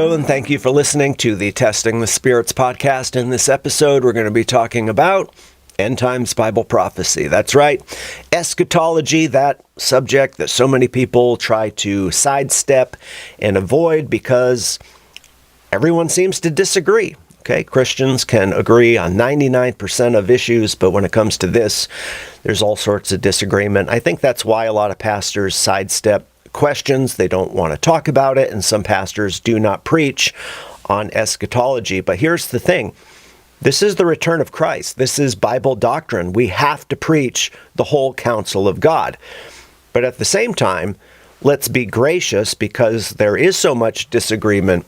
Hello, and thank you for listening to the Testing the Spirits podcast. In this episode, we're going to be talking about end times Bible prophecy. That's right, eschatology, that subject that so many people try to sidestep and avoid because everyone seems to disagree. Okay, Christians can agree on 99% of issues, but when it comes to this, there's all sorts of disagreement. I think that's why a lot of pastors sidestep questions. They don't want to talk about it, and some pastors do not preach on eschatology. But here's the thing. This is the return of Christ. This is Bible doctrine. We have to preach the whole counsel of God. But at the same time, let's be gracious because there is so much disagreement.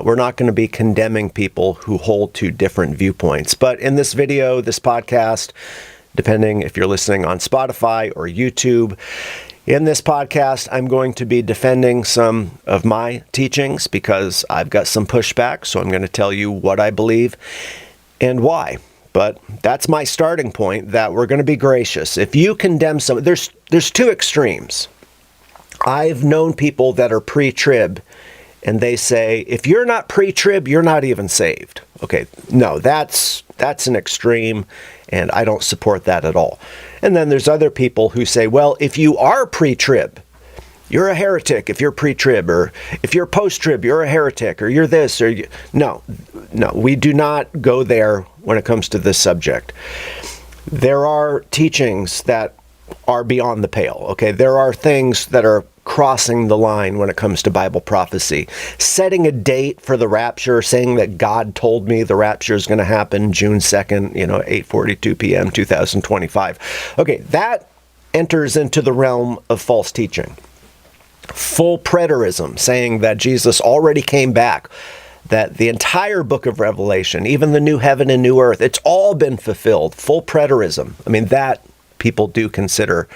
We're not going to be condemning people who hold to different viewpoints. But in this video, this podcast, depending if you're listening on Spotify or YouTube, in this podcast, I'm going to be defending some of my teachings because I've got some pushback. So I'm going to tell you what I believe and why. But that's my starting point, that we're going to be gracious. If you condemn some, there's two extremes. I've known people that are pre-trib, and they say, if you're not pre-trib, you're not even saved. Okay, no, that's an extreme, and I don't support that at all. And then there's other people who say, well, if you are pre-trib, you're a heretic if you're pre-trib, or if you're post-trib, you're a heretic, or you're this, or you... No, we do not go there when it comes to this subject. There are teachings that are beyond the pale, okay? There are things that are crossing the line when it comes to Bible prophecy. Setting a date for the rapture, saying that God told me the rapture is going to happen June 2nd, 8:42 p.m., 2025. Okay, that enters into the realm of false teaching. Full preterism, saying that Jesus already came back, that the entire book of Revelation, even the new heaven and new earth, it's all been fulfilled. Full preterism. I mean, that people do consider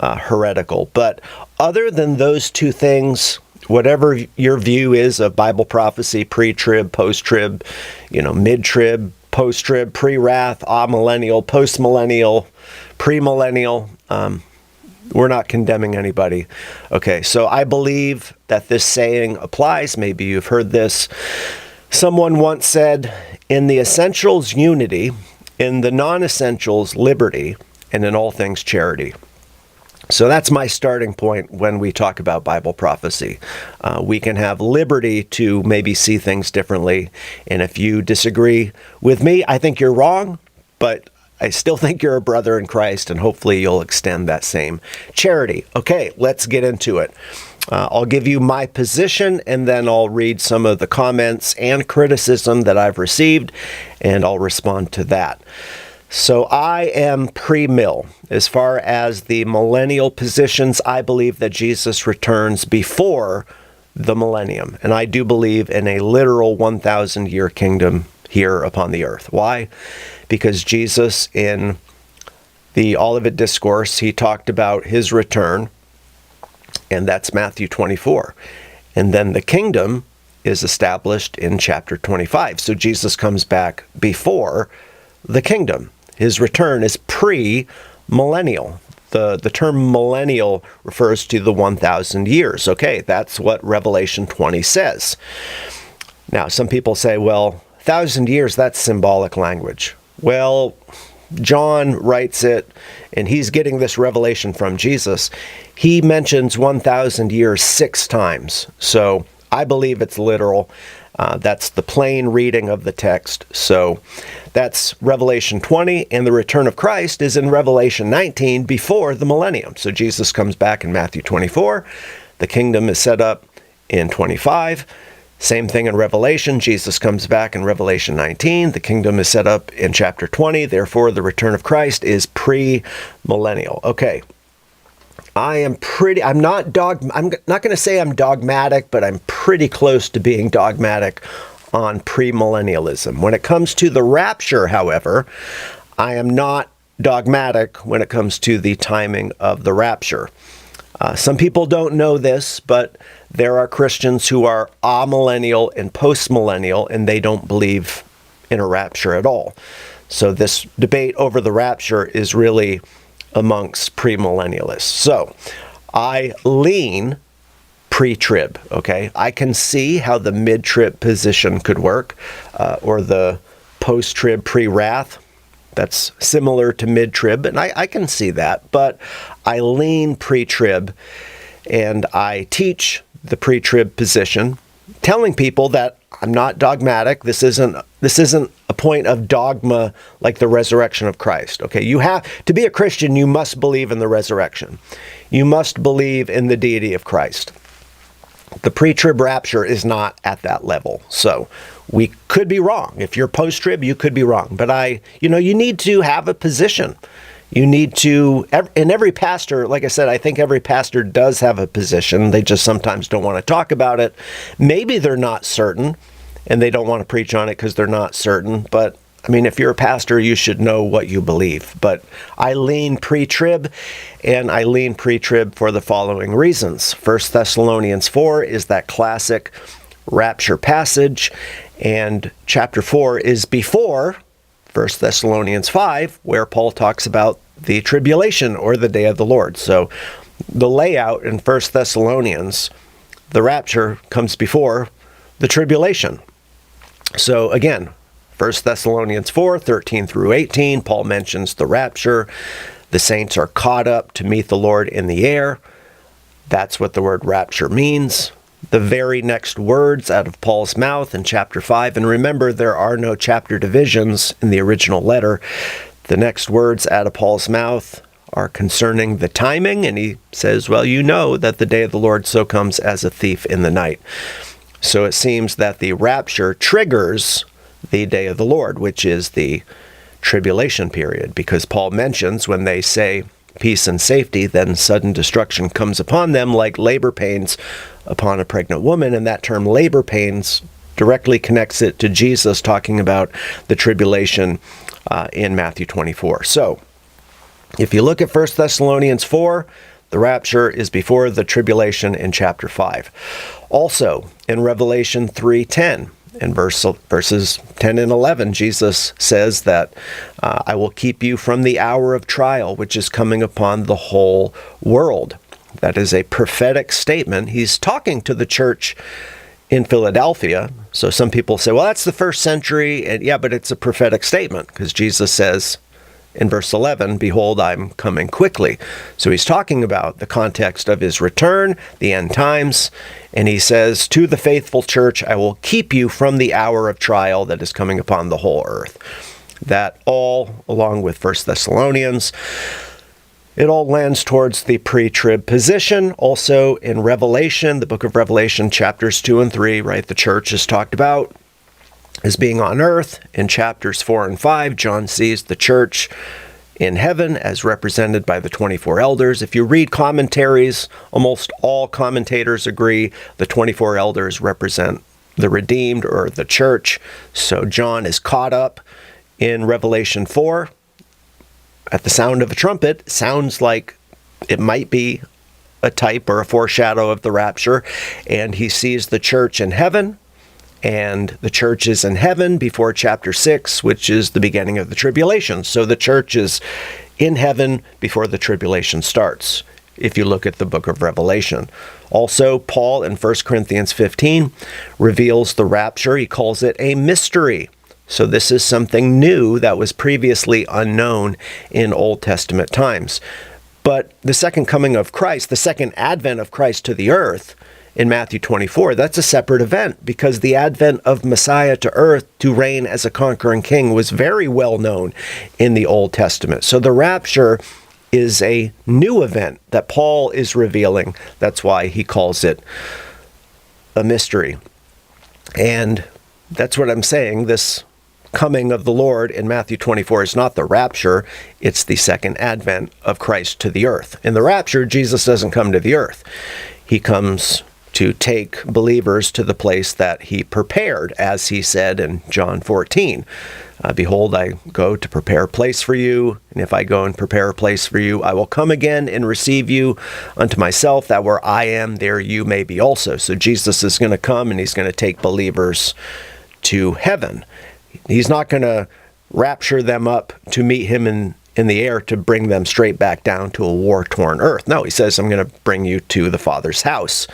heretical. But other than those two things, whatever your view is of Bible prophecy, pre-trib, post-trib, mid-trib, post-trib, pre-wrath, amillennial, post-millennial, premillennial, we're not condemning anybody. Okay, so I believe that this saying applies. Maybe you've heard this. Someone once said, in the essentials, unity, in the non-essentials, liberty, and in all things, charity. So that's my starting point when we talk about Bible prophecy. We can have liberty to maybe see things differently. And if you disagree with me, I think you're wrong, but I still think you're a brother in Christ, and hopefully you'll extend that same charity. Okay, let's get into it. I'll give you my position, and then I'll read some of the comments and criticism that I've received, and I'll respond to that. So I am pre-mill. As far as the millennial positions, I believe that Jesus returns before the millennium. And I do believe in a literal 1,000-year kingdom here upon the earth. Why? Because Jesus, in the Olivet Discourse, he talked about his return, and that's Matthew 24. And then the kingdom is established in chapter 25. So Jesus comes back before the kingdom. His return is pre-millennial. The term millennial refers to the 1,000 years. Okay, that's what Revelation 20 says. Now, some people say, well, 1,000 years, that's symbolic language. Well, John writes it, and he's getting this revelation from Jesus. He mentions 1,000 years 6 times. So I believe it's literal. That's the plain reading of the text. So that's Revelation 20, and the return of Christ is in Revelation 19 before the millennium. So Jesus comes back in Matthew 24. The kingdom is set up in 25. Same thing in Revelation. Jesus comes back in Revelation 19. The kingdom is set up in chapter 20. Therefore, the return of Christ is pre-millennial. Okay. I'm not going to say I'm dogmatic, but I'm pretty close to being dogmatic on premillennialism. When it comes to the rapture, however, I am not dogmatic when it comes to the timing of the rapture. Some people don't know this, but there are Christians who are amillennial and postmillennial, and they don't believe in a rapture at all. So this debate over the rapture is really amongst premillennialists. So I lean pre-trib, okay? I can see how the mid-trib position could work, or the post-trib pre-wrath. That's similar to mid-trib, and I can see that, but I lean pre-trib, and I teach the pre-trib position, telling people that I'm not dogmatic. This isn't a point of dogma like the resurrection of Christ. Okay, you have to be a Christian, you must believe in the resurrection. You must believe in the deity of Christ. The pre-trib rapture is not at that level. So we could be wrong. If you're post-trib, you could be wrong. But you need to have a position. You need to, and every pastor, like I said, I think every pastor does have a position. They just sometimes don't want to talk about it. Maybe they're not certain, and they don't want to preach on it because they're not certain. But, I mean, if you're a pastor, you should know what you believe. But I lean pre-trib, and I lean pre-trib for the following reasons. 1 Thessalonians 4 is that classic rapture passage, and chapter 4 is before 1 Thessalonians 5, where Paul talks about the tribulation or the day of the Lord. So the layout in 1 Thessalonians, the rapture comes before the tribulation. So again, 1 Thessalonians 4, 13 through 18, Paul mentions the rapture. The saints are caught up to meet the Lord in the air. That's what the word rapture means. The very next words out of Paul's mouth in chapter 5, and remember, there are no chapter divisions in the original letter. The next words out of Paul's mouth are concerning the timing, and he says, well, you know that the day of the Lord so comes as a thief in the night. So it seems that the rapture triggers the day of the Lord, which is the tribulation period, because Paul mentions when they say peace and safety, then sudden destruction comes upon them like labor pains upon a pregnant woman. And that term labor pains directly connects it to Jesus talking about the tribulation in Matthew 24. So if you look at 1 Thessalonians 4, the rapture is before the tribulation in chapter 5. Also, in Revelation 3:10, in verses 10 and 11, Jesus says that I will keep you from the hour of trial, which is coming upon the whole world. That is a prophetic statement. He's talking to the church in Philadelphia. So some people say, well, that's the first century. And yeah, but it's a prophetic statement because Jesus says in verse 11, behold, I'm coming quickly. So he's talking about the context of his return, the end times. And he says, to the faithful church, I will keep you from the hour of trial that is coming upon the whole earth. That all, along with 1 Thessalonians, it all lands towards the pre-trib position. Also in Revelation, the book of Revelation, chapters 2 and 3, right, the church is talked about as being on earth. In chapters 4 and 5, John sees the church in heaven as represented by the 24 elders. If you read commentaries, almost all commentators agree the 24 elders represent the redeemed or the church. So John is caught up in Revelation 4. At the sound of a trumpet, sounds like it might be a type or a foreshadow of the rapture. And he sees the church in heaven. And the church is in heaven before chapter 6, which is the beginning of the tribulation. So the church is in heaven before the tribulation starts, if you look at the book of Revelation. Also, Paul in 1 Corinthians 15 reveals the rapture. He calls it a mystery. So this is something new that was previously unknown in Old Testament times. But the second coming of Christ, the second advent of Christ to the earth, in Matthew 24, that's a separate event because the advent of Messiah to earth to reign as a conquering king was very well known in the Old Testament. So the rapture is a new event that Paul is revealing. That's why he calls it a mystery. And that's what I'm saying. This coming of the Lord in Matthew 24 is not the rapture. It's the second advent of Christ to the earth. In the rapture, Jesus doesn't come to the earth. He comes to take believers to the place that he prepared, as he said in John 14. Behold, I go to prepare a place for you, and if I go and prepare a place for you, I will come again and receive you unto myself, that where I am, there you may be also. So Jesus is going to come, and he's going to take believers to heaven. He's not going to rapture them up to meet him in the air to bring them straight back down to a war-torn earth. No, he says, I'm going to bring you to the Father's house.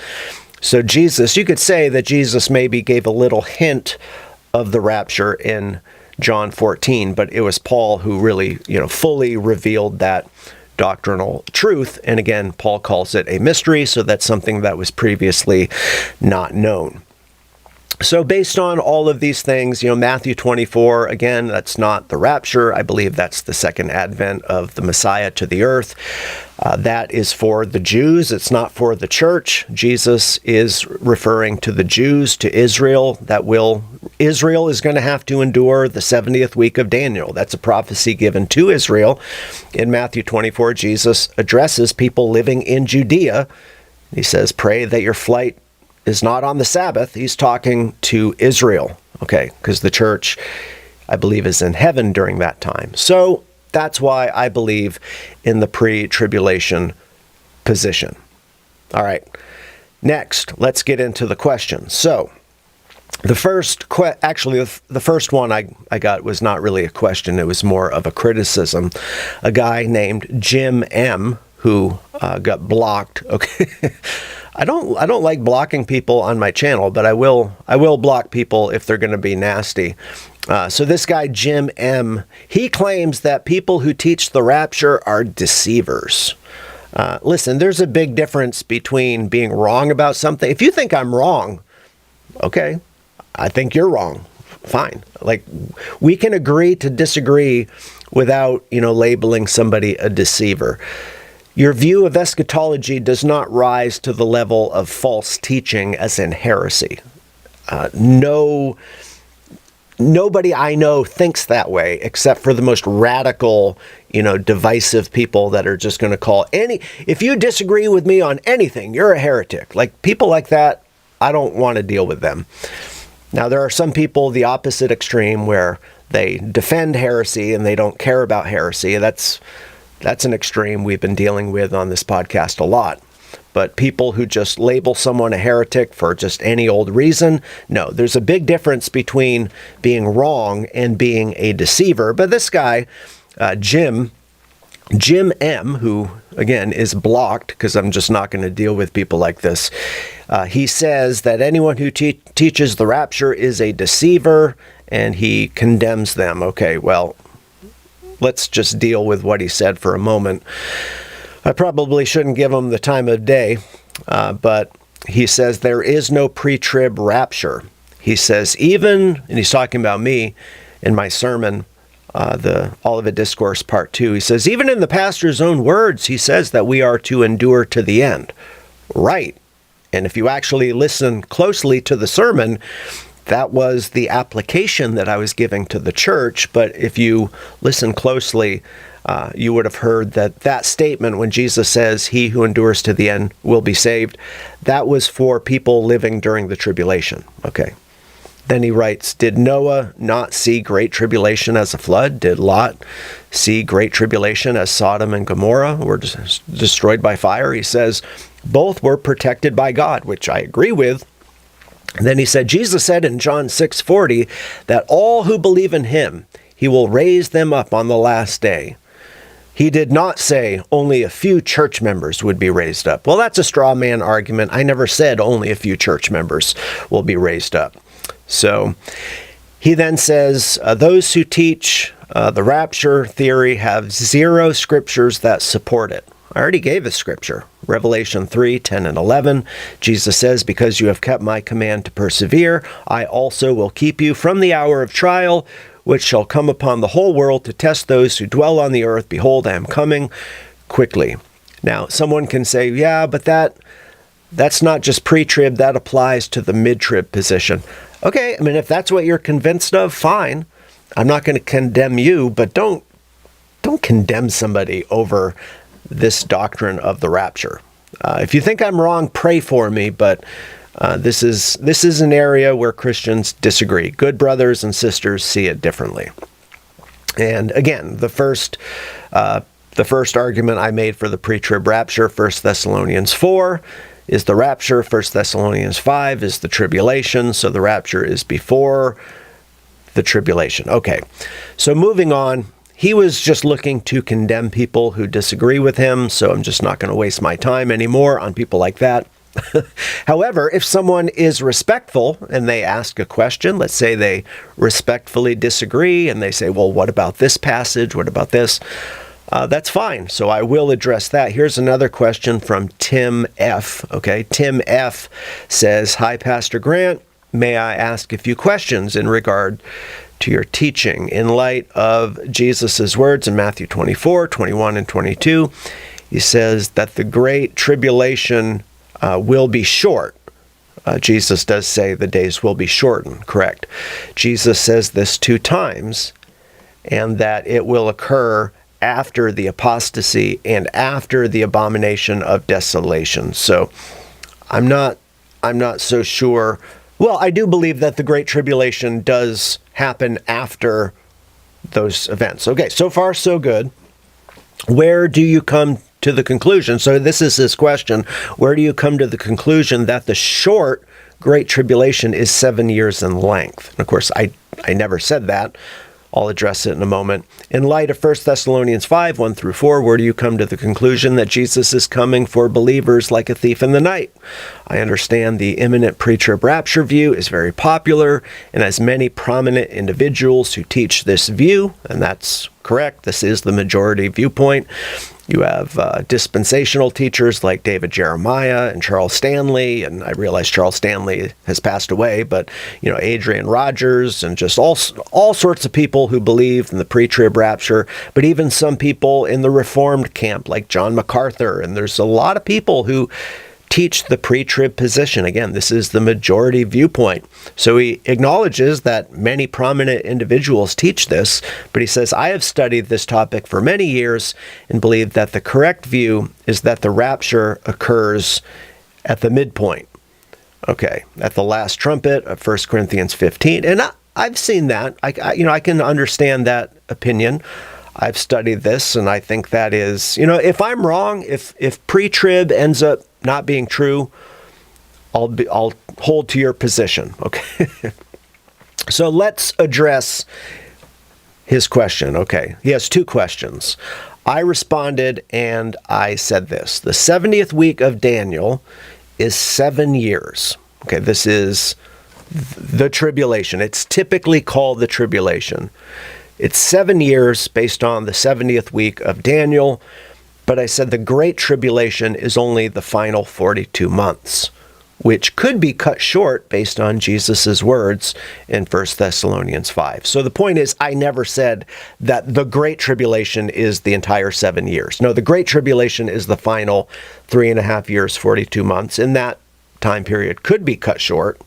So Jesus, you could say that Jesus maybe gave a little hint of the rapture in John 14, but it was Paul who really, fully revealed that doctrinal truth. And again, Paul calls it a mystery, so that's something that was previously not known. So based on all of these things, Matthew 24, again, that's not the rapture. I believe that's the second advent of the Messiah to the earth. That is for the Jews. It's not for the church. Jesus is referring to the Jews, to Israel. Israel is going to have to endure the 70th week of Daniel. That's a prophecy given to Israel. In Matthew 24, Jesus addresses people living in Judea. He says, pray that your flight is not on the Sabbath. He's talking to Israel, okay, because the church, I believe, is in heaven during that time. So that's why I believe in the pre-tribulation position. All right, next, let's get into the questions. So the first the first one I got was not really a question. It was more of a criticism. A guy named Jim M., who got blocked. Okay. I don't like blocking people on my channel, but I will block people if they're going to be nasty. So this guy, Jim M., he claims that people who teach the rapture are deceivers. Listen, there's a big difference between being wrong about something. If you think I'm wrong, okay, I think you're wrong. Fine. Like, we can agree to disagree without, labeling somebody a deceiver. Your view of eschatology does not rise to the level of false teaching, as in heresy. Nobody I know thinks that way, except for the most radical, divisive people that are just going to call if you disagree with me on anything, you're a heretic. Like, people like that, I don't want to deal with them. Now, there are some people, the opposite extreme, where they defend heresy and they don't care about heresy. That's an extreme we've been dealing with on this podcast a lot. But people who just label someone a heretic for just any old reason, no, there's a big difference between being wrong and being a deceiver. But this guy, Jim M., who, again, is blocked because I'm just not going to deal with people like this, he says that anyone who teaches the rapture is a deceiver, and he condemns them. Okay, well, let's just deal with what he said for a moment. I probably shouldn't give him the time of day, but he says there is no pre-trib rapture. He says and he's talking about me in my sermon, the Olivet Discourse Part 2, he says, even in the pastor's own words, he says that we are to endure to the end. Right. And if you actually listen closely to the sermon, that was the application that I was giving to the church. But if you listen closely, you would have heard that statement when Jesus says, he who endures to the end will be saved, that was for people living during the tribulation. Okay. Then he writes, did Noah not see great tribulation as a flood? Did Lot see great tribulation as Sodom and Gomorrah were destroyed by fire? He says, both were protected by God, which I agree with. And then he said, Jesus said in John 6:40 that all who believe in him, he will raise them up on the last day. He did not say only a few church members would be raised up. Well, that's a straw man argument. I never said only a few church members will be raised up. So he then says, those who teach the rapture theory have zero scriptures that support it. I already gave a scripture, Revelation 3:10 and 11. Jesus says, because you have kept my command to persevere, I also will keep you from the hour of trial, which shall come upon the whole world to test those who dwell on the earth. Behold, I am coming quickly. Now, someone can say, yeah, but that's not just pre-trib, that applies to the mid-trib position. Okay, I mean, if that's what you're convinced of, fine. I'm not going to condemn you, but don't condemn somebody over this doctrine of the rapture. If you think I'm wrong, pray for me, but this is an area where Christians disagree. Good brothers and sisters see it differently. And again, the first argument I made for the pre-trib rapture, 1 Thessalonians 4, is the rapture. 1 Thessalonians 5 is the tribulation. So the rapture is before the tribulation. Okay, so moving on. He was just looking to condemn people who disagree with him, so I'm just not going to waste my time anymore on people like that. However, if someone is respectful and they ask a question, let's say they respectfully disagree and they say, well, what about this passage? What about this? That's fine. So I will address that. Here's another question from Tim F. Okay, Tim F. says, hi, Pastor Grant. May I ask a few questions in regard to your teaching? In light of Jesus' words in Matthew 24, 21, and 22, he says that the great tribulation will be short. Jesus does say the days will be shortened, correct? Jesus says this 2 times, and that it will occur after the apostasy and after the abomination of desolation. So I'm not so sure. Well, I do believe that the Great Tribulation does happen after those events. Okay, so far so good. Where do you come to the conclusion? So this is his question. Where do you come to the conclusion that the short Great Tribulation is 7 years in length? And of course, I never said that. I'll address it in a moment. In light of 1 Thessalonians 5, 1 through 4, where do you come to the conclusion that Jesus is coming for believers like a thief in the night? I understand the imminent pre-trib rapture view is very popular and has many prominent individuals who teach this view, and that's correct. This is the majority viewpoint. You have dispensational teachers like David Jeremiah and Charles Stanley, and I realize Charles Stanley has passed away, but Adrian Rogers and just all sorts of people who believe in the pre-trib rapture, but even some people in the Reformed camp like John MacArthur, and there's a lot of people who teach the pre-trib position. Again, this is the majority viewpoint. So he acknowledges that many prominent individuals teach this, but he says, I have studied this topic for many years and believe that the correct view is that the rapture occurs at the midpoint. Okay, at the last trumpet of 1 Corinthians 15. And I've seen that. I can understand that opinion. I've studied this, and I think that is, if I'm wrong, if pre-trib ends up not being true, I'll hold to your position. Okay. So let's address his question. Okay. He has 2 questions. I responded and I said this: the 70th week of Daniel is 7 years. Okay. This is the tribulation. It's typically called the tribulation. It's 7 years based on the 70th week of Daniel. But I said the Great Tribulation is only the final 42 months, which could be cut short based on Jesus' words in 1 Thessalonians 5. So the point is, I never said that the Great Tribulation is the entire 7 years. No, the Great Tribulation is the final 3.5 years, 42 months. And that time period could be cut short,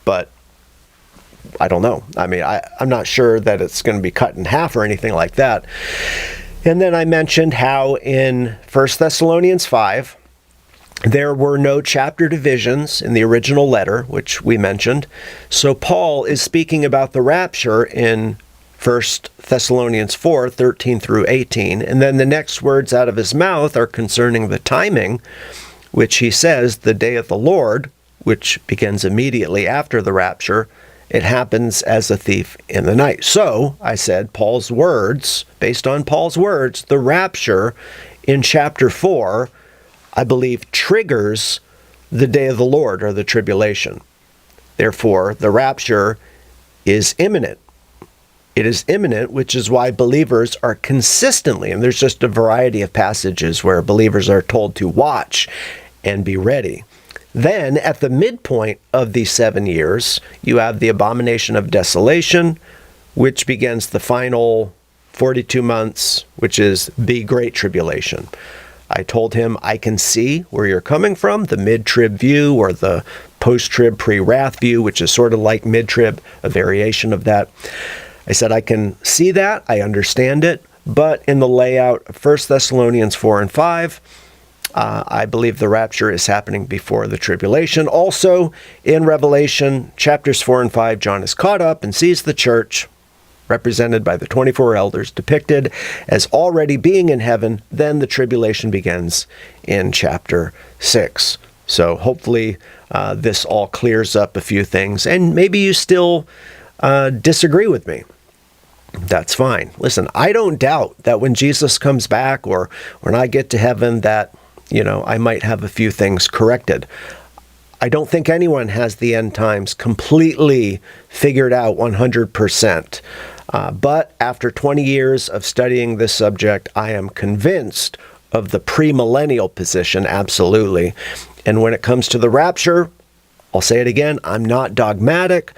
but I don't know. I mean, I'm not sure that it's going to be cut in half or anything like that. And then I mentioned how in 1 Thessalonians 5, there were no chapter divisions in the original letter, which we mentioned. So Paul is speaking about the rapture in 1 Thessalonians 4, 13 through 18. And then the next words out of his mouth are concerning the timing, which he says, the day of the Lord, which begins immediately after the rapture, it happens as a thief in the night. So I said, Paul's words, based on Paul's words, the rapture in chapter 4, I believe, triggers the day of the Lord, or the tribulation. Therefore, the rapture is imminent. It is imminent, which is why believers are consistently, and there's just a variety of passages where believers are told to watch and be ready. Then, at the midpoint of these 7 years, you have the abomination of desolation, which begins the final 42 months, which is the Great Tribulation. I told him, I can see where you're coming from, the mid-trib view or the post-trib pre-wrath view, which is sort of like mid-trib, a variation of that. I said, I can see that, I understand it, but in the layout of 1 Thessalonians 4 and 5, I believe the rapture is happening before the tribulation. Also, in Revelation chapters 4 and 5, John is caught up and sees the church, represented by the 24 elders, depicted as already being in heaven. Then the tribulation begins in chapter 6. So hopefully this all clears up a few things. And maybe you still disagree with me. That's fine. Listen, I don't doubt that when Jesus comes back or when I get to heaven that I might have a few things corrected. I don't think anyone has the end times completely figured out 100%. But after 20 years of studying this subject, I am convinced of the premillennial position, absolutely. And when it comes to the rapture, I'll say it again, I'm not dogmatic,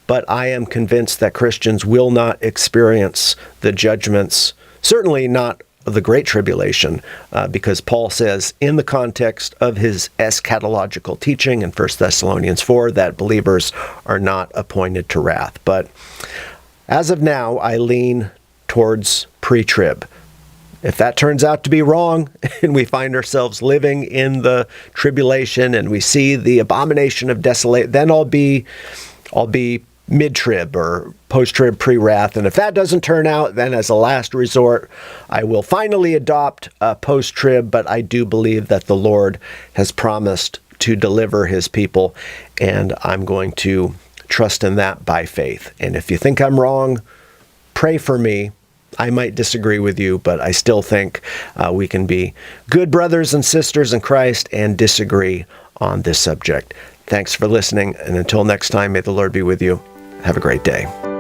but I am convinced that Christians will not experience the judgments, certainly not the Great Tribulation, because Paul says in the context of his eschatological teaching in 1 Thessalonians 4 that believers are not appointed to wrath. But as of now, I lean towards pre-trib. If that turns out to be wrong and we find ourselves living in the tribulation and we see the abomination of desolation, then I'll be mid-trib or post-trib pre-wrath. And if that doesn't turn out, then as a last resort, I will finally adopt post-trib. But I do believe that the Lord has promised to deliver his people, and I'm going to trust in that by faith. And if you think I'm wrong, pray for me. I might disagree with you, but I still think we can be good brothers and sisters in Christ and disagree on this subject. Thanks for listening, and until next time, may the Lord be with you. Have a great day.